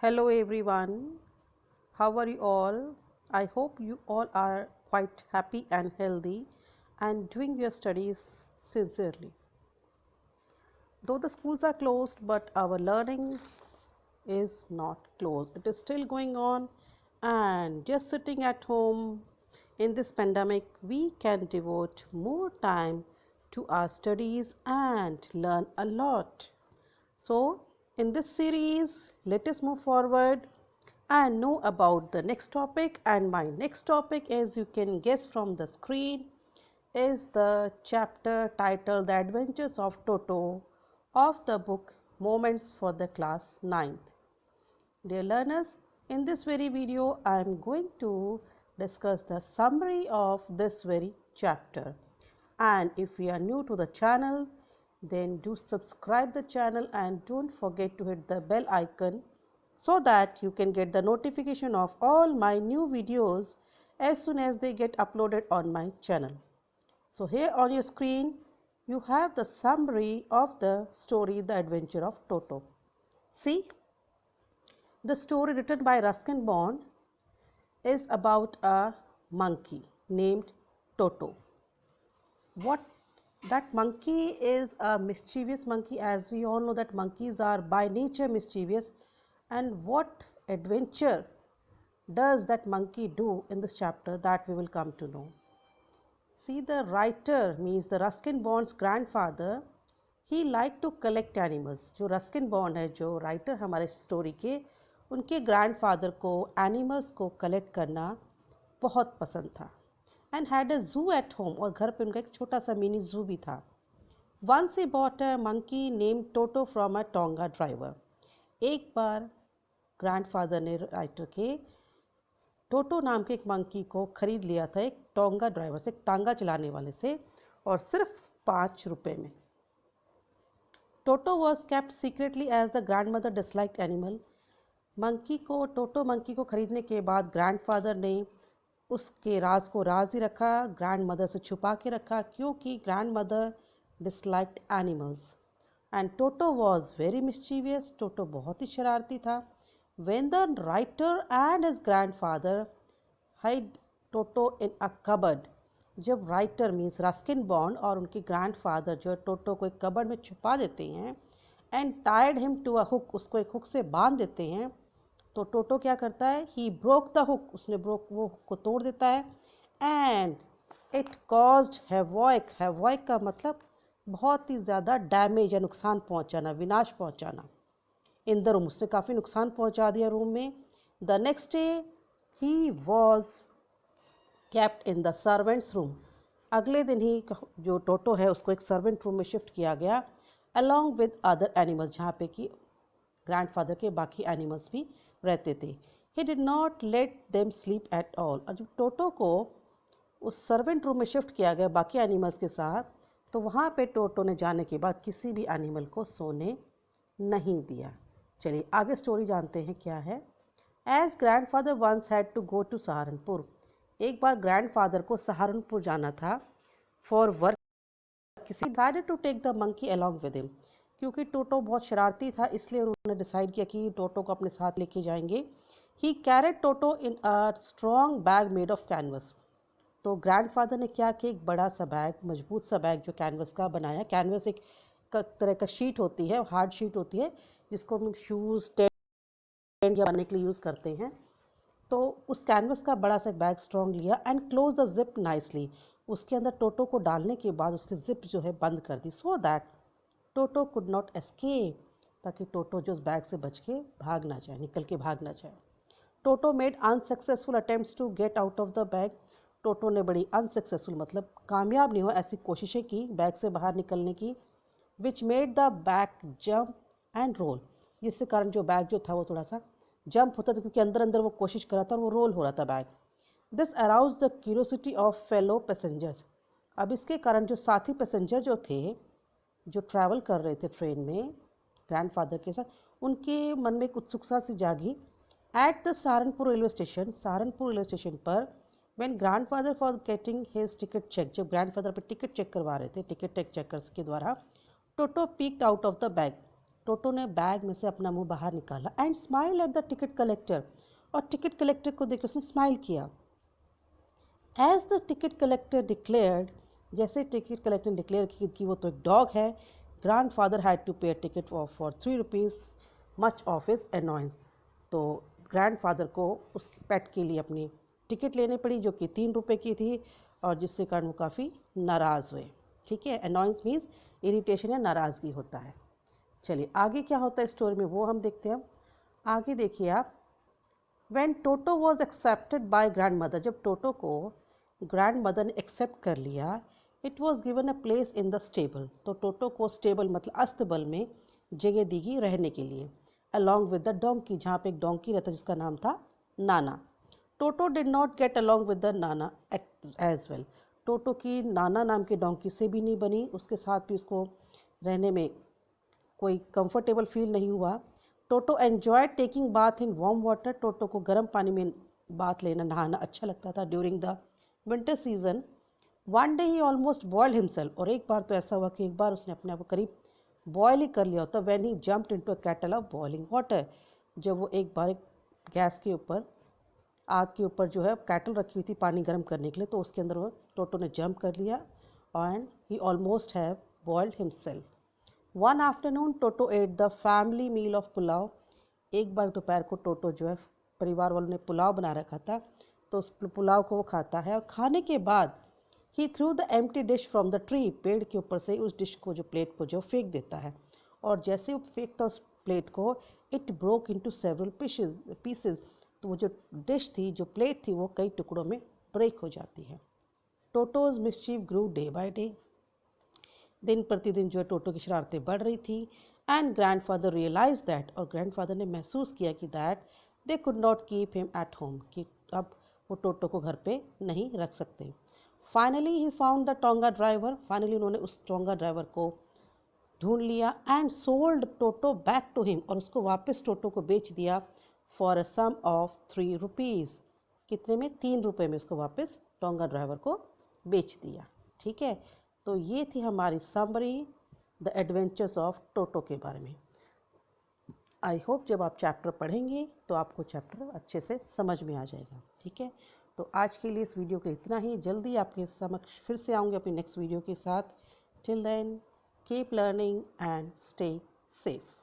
Hello everyone, how are you all? I hope you all are quite happy and healthy and doing your studies sincerely. Though the schools are closed, but our learning is not closed. It is still going on, and just sitting at home in this pandemic, we can devote more time to our studies and learn a lot. So, in this series, let us move forward and know about the next topic. And my next topic, as you can guess from the screen, is the chapter titled The Adventures of Toto of the book Moments for the Class 9th. Dear learners, in this very video, I am going to discuss the summary of this very chapter. And if you are new to the channel, then do subscribe the channel and don't forget to hit the bell icon so that you can get the notification of all my new videos as soon as they get uploaded on my channel. So here on your screen, you have the summary of the story, The Adventure of Toto. See, the story written by Ruskin Bond is about a monkey named Toto. What that monkey is a mischievous monkey, as we all know that monkeys are by nature mischievous. And what adventure does that monkey do in this chapter, that we will come to know. See, the writer means the Ruskin Bond's grandfather, he liked to collect animals. जो Ruskin bond है, जो writer हमारे story के, उनके grandfather को animals को collect करना बहुत पसंद था. एंड हैड अ जू एट होम, और घर पे उनका एक छोटा सा मिनी जू भी था. Once he bought a monkey name Toto from a tonga driver. एक बार ग्रैंडफादर ने राइटर के टोटो नाम के एक मंकी को खरीद लिया था एक टोंगा ड्राइवर से, एक तांगा चलाने वाले से, और सिर्फ 5 रुपए में. Toto was kept secretly as the grandmother disliked animal. Toto monkey को खरीदने के बाद ग्रैंडफादर ने उसके राज को राज ही रखा, ग्रैंड मदर से छुपा के रखा, क्योंकि grandmother disliked animals. And Toto was very mischievous. Toto बहुत ही शरारती था. When the writer and his grandfather hid Toto in a cupboard, जब राइटर मीन्स रस्किन बॉन्ड और उनके ग्रैंडफादर जो टोटो को एक कबर्ड में छुपा देते हैं, and tired him to a hook, उसको एक हुक से बांध देते हैं, तो टोटो क्या करता है, ही ब्रोक द हुक, उसने वो हुक को तोड़ देता है. And it caused havoc. Havoc का मतलब बहुत ही ज़्यादा डैमेज या नुकसान पहुंचाना, विनाश पहुंचाना इन द रूम. उसने काफ़ी नुकसान पहुंचा दिया रूम में. The next day he was kept in the servants room. अगले दिन ही जो टोटो है उसको एक सर्वेंट रूम में शिफ्ट किया गया, अलॉन्ग विद अदर एनिमल्स, जहाँ पे कि ग्रैंडफादर के बाकी एनिमल्स भी रहते थे. He did not let them sleep at all. और जब टोटो को उस सर्वेंट रूम में शिफ्ट किया गया बाकी एनिमल्स के साथ, तो वहाँ पे टोटो ने जाने के बाद किसी भी एनिमल को सोने नहीं दिया. चलिए आगे स्टोरी जानते हैं क्या है. As grandfather once had to go to Saharanpur. एक बार ग्रैंडफादर को सहारनपुर जाना था फॉर वर्क. किसी decided to take the monkey along with him. क्योंकि टोटो बहुत शरारती था, इसलिए उन्होंने डिसाइड किया कि टोटो को अपने साथ लेके जाएंगे. He carried Toto in a strong bag made of canvas. तो ग्रैंडफादर ने क्या किया, एक बड़ा सा बैग, मजबूत सा बैग जो कैनवस का बनाया. कैनवस एक तरह का शीट होती है, हार्ड शीट होती है, जिसको हम शूज़ टेंट या बनने के लिए यूज़ करते हैं. तो उस कैनवस का बड़ा सा बैग स्ट्रॉन्ग लिया and close the zip nicely. उसके अंदर टोटो को डालने के बाद उसकी जिप जो है बंद कर दी, so that Toto could not escape, ताकि टोटो जो उस बैग से बच के भाग ना जाए, निकल के भाग ना जाए. Toto made unsuccessful attempts to get out of the bag. Toto ने बड़ी अनसक्सेसफुल मतलब कामयाब नहीं हुआ ऐसी कोशिशें की बैग से बाहर निकलने की, which made the bag jump and roll. जिसके कारण जो बैग जो था वो थोड़ा सा जंप होता था, क्योंकि अंदर अंदर वो कोशिश कर रहा था और वो रोल हो रहा था bag. This arouse the curiosity of fellow passengers. अब इसके कारण जो साथी पैसेंजर जो थे, जो ट्रैवल कर रहे थे ट्रेन में ग्रैंडफादर के साथ, उनके मन में एक उत्सुकता सी जागी. At the Saharanpur railway station, Saharanpur railway station पर, when grandfather for getting his ticket check, जब ग्रैंडफादर पर टिकट चेक करवा रहे थे टिकट चेकर्स के द्वारा, Toto peeked out of the bag. Toto ने बैग में से अपना मुंह बाहर निकाला and smile at the ticket collector, और टिकट कलेक्टर को देख उसने स्माइल किया। As the ticket collector declared, जैसे टिकट कलेक्टर ने डिक्लेयर की कि वो तो एक डॉग है, ग्रैंड फादर हैड टू पे ticket for 3 rupees much of his annoyance. तो ग्रैंड फादर को उस पेट के लिए अपनी टिकट लेनी पड़ी जो कि 3 रुपये की थी, और जिससे कारण वो काफ़ी नाराज़ हुए। ठीक है, अनॉयंस मीन्स इरिटेशन या नाराज़गी होता है। चलिए आगे क्या होता है स्टोरी में वो हम देखते हैं। आगे देखिए आप, when Toto was accepted by grand mother, जब टोटो को ग्रैंड मदर ने एक्सेप्ट कर लिया, it was given a place in the stable, तो टोटो को स्टेबल मतलब अस्तबल में जगह दी गई रहने के लिए, अलॉन्ग विद द डोंकी, जहाँ पे एक डोंकी रहता जिसका नाम था Nana. Toto did not get along with the Nana as well, Toto की नाना नाम की डोंकी से भी नहीं बनी, उसके साथ भी उसको रहने में कोई कंफर्टेबल फील नहीं हुआ। Toto enjoy taking bath in warm water, Toto को गर्म पानी में बाथ लेना नहाना अच्छा लगता था during the winter season. One day he almost boiled himself, और एक बार तो ऐसा हुआ कि एक बार उसने अपने आप को करीब बॉयल ही कर लिया होता, when he jumped into a kettle of boiling water, जब वो एक बार गैस के ऊपर, आग के ऊपर जो है कैटल रखी हुई थी पानी गर्म करने के लिए, तो उसके अंदर वो टोटो ने जंप कर लिया and he almost have boiled himself. One afternoon Toto ate the family meal of pulao, एक बार दोपहर को टोटो जो है परिवार वालों ने पुलाव बना रखा था, तो उस पुलाव को वो खाता है, और खाने के बाद he threw the empty dish from the tree, पेड़ के ऊपर से उस डिश को जो प्लेट को जो फेंक देता है, और जैसे वो फेंकता उस प्लेट को, it broke into several pieces, तो वो जो डिश थी, जो प्लेट थी, वो कई टुकड़ों में ब्रेक हो जाती है। Toto's mischief grew day by day, दिन प्रतिदिन जो है टोटो की शरारतें बढ़ रही थी। एंड ग्रैंडफादर रियलाइज दैट, और ग्रैंडफादर ने महसूस किया कि that they could not keep him at home, कि अब वो टोटो को घर पे नहीं रख सकते। Finally he found the tonga driver, finally उन्होंने उस टोंगा ड्राइवर को ढूंढ लिया and sold Toto back to him, और उसको वापस टोटो को बेच दिया for a sum of 3 rupees, कितने में, 3 रुपये में उसको वापस टोंगा ड्राइवर को बेच दिया। ठीक है, तो ये थी हमारी summary the adventures of Toto के बारे में। आई होप जब आप चैप्टर पढ़ेंगे तो आपको चैप्टर अच्छे से समझ में आ जाएगा। ठीक है, तो आज के लिए इस वीडियो के इतना ही, जल्दी आपके समक्ष फिर से आऊँगी अपनी नेक्स्ट वीडियो के साथ। Till then keep learning and stay safe.